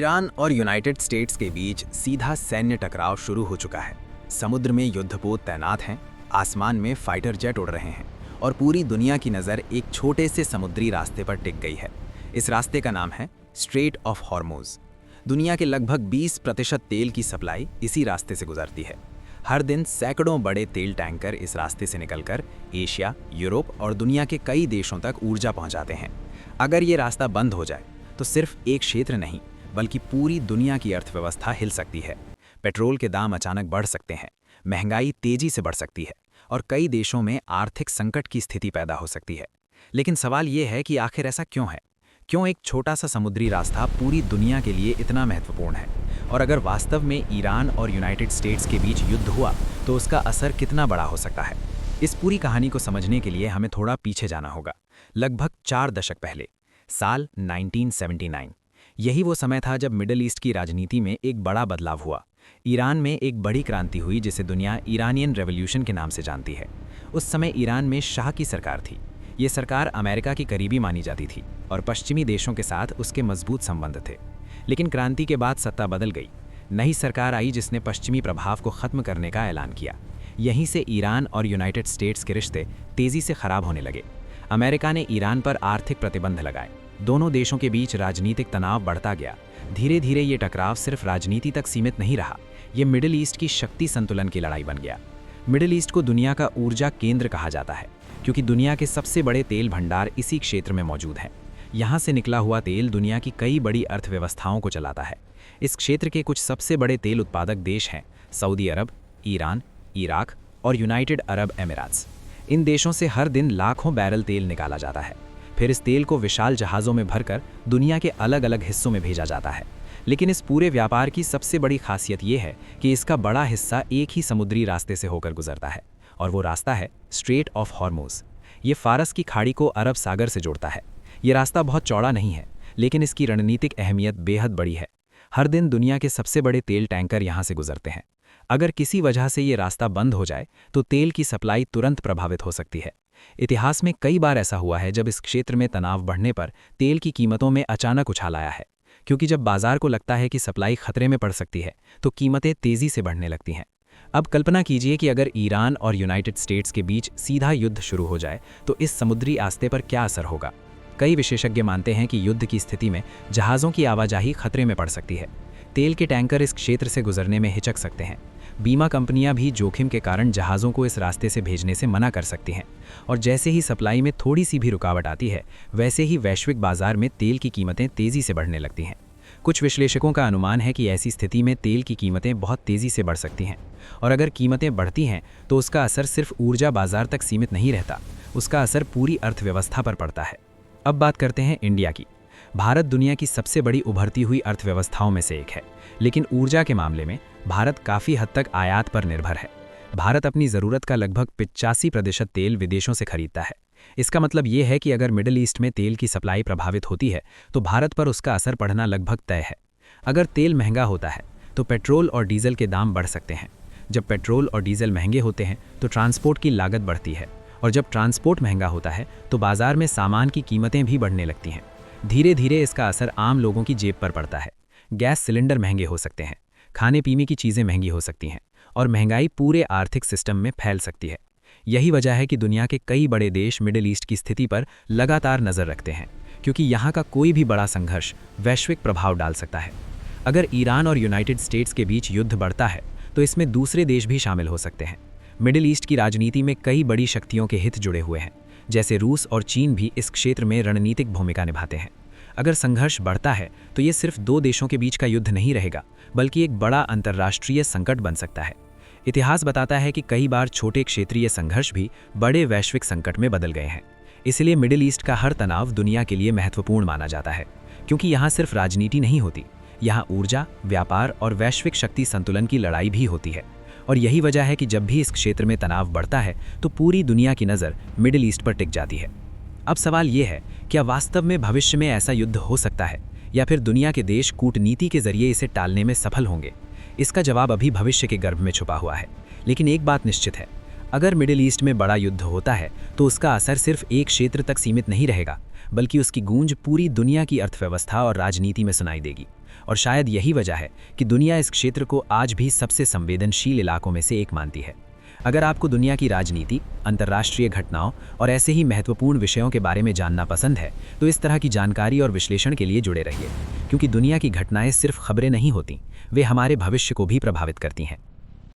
Iran और United states के बीच सीधा सैन्य टकराव शुरू हो चुका है। समुद्र में युद्धपोत तैनात हैं, आसमान में फाइटर जेट उड़ रहे हैं और पूरी दुनिया की नज़र एक छोटे से समुद्री रास्ते पर टिक गई है। इस रास्ते का नाम है स्ट्रेट ऑफ हॉर्मुज़। दुनिया के लगभग 20% तेल की सप्लाई इसी रास्ते से गुजरती है। हर दिन सैकड़ों बड़े तेल टैंकर इस रास्ते से निकलकर एशिया, यूरोप और दुनिया के कई देशों तक ऊर्जा पहुंचाते हैं। अगर ये रास्ता बंद हो जाए तो सिर्फ एक क्षेत्र नहीं बल्कि पूरी दुनिया की अर्थव्यवस्था हिल सकती है। पेट्रोल के दाम अचानक बढ़ सकते हैं, महंगाई तेजी से बढ़ सकती है और कई देशों में आर्थिक संकट की स्थिति पैदा हो सकती है। लेकिन सवाल ये है कि आखिर ऐसा क्यों है? क्यों एक छोटा सा समुद्री रास्ता पूरी दुनिया के लिए इतना महत्वपूर्ण है? और अगर वास्तव में ईरान और यूनाइटेड स्टेट्स के बीच युद्ध हुआ तो उसका असर कितना बड़ा हो सकता है? इस पूरी कहानी को समझने के लिए हमें थोड़ा पीछे जाना होगा। लगभग 4 दशक पहले, साल 1979। यही वो समय था जब मिडल ईस्ट की राजनीति में एक बड़ा बदलाव हुआ। ईरान में एक बड़ी क्रांति हुई जिसे दुनिया ईरानियन रेवोल्यूशन के नाम से जानती है। उस समय ईरान में शाह की सरकार थी। ये सरकार अमेरिका की करीबी मानी जाती थी और पश्चिमी देशों के साथ उसके मजबूत संबंध थे। लेकिन क्रांति के बाद सत्ता बदल गई। नई सरकार आई जिसने पश्चिमी प्रभाव को खत्म करने का ऐलान किया। यहीं से ईरान और यूनाइटेड स्टेट्स के रिश्ते तेजी से खराब होने लगे। अमेरिका ने ईरान पर आर्थिक प्रतिबंध लगाए। दोनों देशों के बीच राजनीतिक तनाव बढ़ता गया। धीरे धीरे ये टकराव सिर्फ राजनीति तक सीमित नहीं रहा, ये मिडिल ईस्ट की शक्ति संतुलन की लड़ाई बन गया। मिडिल ईस्ट को दुनिया का ऊर्जा केंद्र कहा जाता है क्योंकि दुनिया के सबसे बड़े तेल भंडार इसी क्षेत्र में मौजूद हैं। यहाँ से निकला हुआ तेल दुनिया की कई बड़ी अर्थव्यवस्थाओं को चलाता है। इस क्षेत्र के कुछ सबसे बड़े तेल उत्पादक देश हैं सऊदी अरब, ईरान, इराक और यूनाइटेड अरब एमिराट्स। इन देशों से हर दिन लाखों बैरल तेल निकाला जाता है। फिर इस तेल को विशाल जहाज़ों में भरकर दुनिया के अलग अलग हिस्सों में भेजा जाता है। लेकिन इस पूरे व्यापार की सबसे बड़ी खासियत ये है कि इसका बड़ा हिस्सा एक ही समुद्री रास्ते से होकर गुजरता है और वो रास्ता है स्ट्रेट ऑफ हॉर्मुज़। ये फारस की खाड़ी को अरब सागर से जोड़ता है। ये रास्ता बहुत चौड़ा नहीं है, लेकिन इसकी रणनीतिक अहमियत बेहद बड़ी है। हर दिन दुनिया के सबसे बड़े तेल टैंकर यहाँ से गुजरते हैं। अगर किसी वजह से ये रास्ता बंद हो जाए तो तेल की सप्लाई तुरंत प्रभावित हो सकती है। इतिहास में कई बार ऐसा हुआ है जब इस क्षेत्र में तनाव बढ़ने पर तेल की कीमतों में अचानक उछाल आया है, क्योंकि जब बाजार को लगता है कि सप्लाई खतरे में पड़ सकती है तो कीमतें तेजी से बढ़ने लगती हैं। अब कल्पना कीजिए कि अगर ईरान और यूनाइटेड स्टेट्स के बीच सीधा युद्ध शुरू हो जाए तो इस समुद्री रास्ते पर क्या असर होगा। कई विशेषज्ञ मानते हैं कि युद्ध की स्थिति में जहाज़ों की आवाजाही खतरे में पड़ सकती है। तेल के टैंकर इस क्षेत्र से गुजरने में हिचक सकते हैं। बीमा कंपनियां भी जोखिम के कारण जहाज़ों को इस रास्ते से भेजने से मना कर सकती हैं। और जैसे ही सप्लाई में थोड़ी सी भी रुकावट आती है, वैसे ही वैश्विक बाजार में तेल की कीमतें तेज़ी से बढ़ने लगती हैं। कुछ विश्लेषकों का अनुमान है कि ऐसी स्थिति में तेल की कीमतें बहुत तेज़ी से बढ़ सकती हैं। और अगर कीमतें बढ़ती हैं तो उसका असर सिर्फ ऊर्जा बाजार तक सीमित नहीं रहता, उसका असर पूरी अर्थव्यवस्था पर पड़ता है। अब बात करते हैं इंडिया की। भारत दुनिया की सबसे बड़ी उभरती हुई अर्थव्यवस्थाओं में से एक है, लेकिन ऊर्जा के मामले में भारत काफ़ी हद तक आयात पर निर्भर है। भारत अपनी ज़रूरत का लगभग 85% तेल विदेशों से खरीदता है। इसका मतलब ये है कि अगर मिडिल ईस्ट में तेल की सप्लाई प्रभावित होती है तो भारत पर उसका असर पड़ना लगभग तय है। अगर तेल महंगा होता है तो पेट्रोल और डीजल के दाम बढ़ सकते हैं। जब पेट्रोल और डीजल महंगे होते हैं तो ट्रांसपोर्ट की लागत बढ़ती है, और जब ट्रांसपोर्ट महंगा होता है तो बाजार में सामान की कीमतें भी बढ़ने लगती हैं। धीरे धीरे इसका असर आम लोगों की जेब पर पड़ता है। गैस सिलेंडर महंगे हो सकते हैं, खाने पीने की चीज़ें महंगी हो सकती हैं और महंगाई पूरे आर्थिक सिस्टम में फैल सकती है। यही वजह है कि दुनिया के कई बड़े देश मिडिल ईस्ट की स्थिति पर लगातार नज़र रखते हैं, क्योंकि यहाँ का कोई भी बड़ा संघर्ष वैश्विक प्रभाव डाल सकता है। अगर ईरान और यूनाइटेड स्टेट्स के बीच युद्ध बढ़ता है तो इसमें दूसरे देश भी शामिल हो सकते हैं। मिडिल ईस्ट की राजनीति में कई बड़ी शक्तियों के हित जुड़े हुए हैं, जैसे रूस और चीन भी इस क्षेत्र में रणनीतिक भूमिका निभाते हैं। अगर संघर्ष बढ़ता है तो ये सिर्फ 2 देशों के बीच का युद्ध नहीं रहेगा, बल्कि एक बड़ा अंतर्राष्ट्रीय संकट बन सकता है। इतिहास बताता है कि कई बार छोटे क्षेत्रीय संघर्ष भी बड़े वैश्विक संकट में बदल गए हैं। इसलिए मिडिल ईस्ट का हर तनाव दुनिया के लिए महत्वपूर्ण माना जाता है, क्योंकि यहाँ सिर्फ राजनीति नहीं होती, यहाँ ऊर्जा, व्यापार और वैश्विक शक्ति संतुलन की लड़ाई भी होती है। और यही वजह है कि जब भी इस क्षेत्र में तनाव बढ़ता है तो पूरी दुनिया की नज़र मिडिल ईस्ट पर टिक जाती है। अब सवाल ये है, क्या वास्तव में भविष्य में ऐसा युद्ध हो सकता है, या फिर दुनिया के देश कूटनीति के जरिए इसे टालने में सफल होंगे? इसका जवाब अभी भविष्य के गर्भ में छुपा हुआ है। लेकिन एक बात निश्चित है, अगर मिडिल ईस्ट में बड़ा युद्ध होता है तो उसका असर सिर्फ एक क्षेत्र तक सीमित नहीं रहेगा, बल्कि उसकी गूंज पूरी दुनिया की अर्थव्यवस्था और राजनीति में सुनाई देगी। और शायद यही वजह है कि दुनिया इस क्षेत्र को आज भी सबसे संवेदनशील इलाकों में से एक मानती है। अगर आपको दुनिया की राजनीति, अंतर्राष्ट्रीय घटनाओं और ऐसे ही महत्वपूर्ण विषयों के बारे में जानना पसंद है, तो इस तरह की जानकारी और विश्लेषण के लिए जुड़े रहिए, क्योंकि दुनिया की घटनाएं सिर्फ खबरें नहीं होती, वे हमारे भविष्य को भी प्रभावित करती हैं।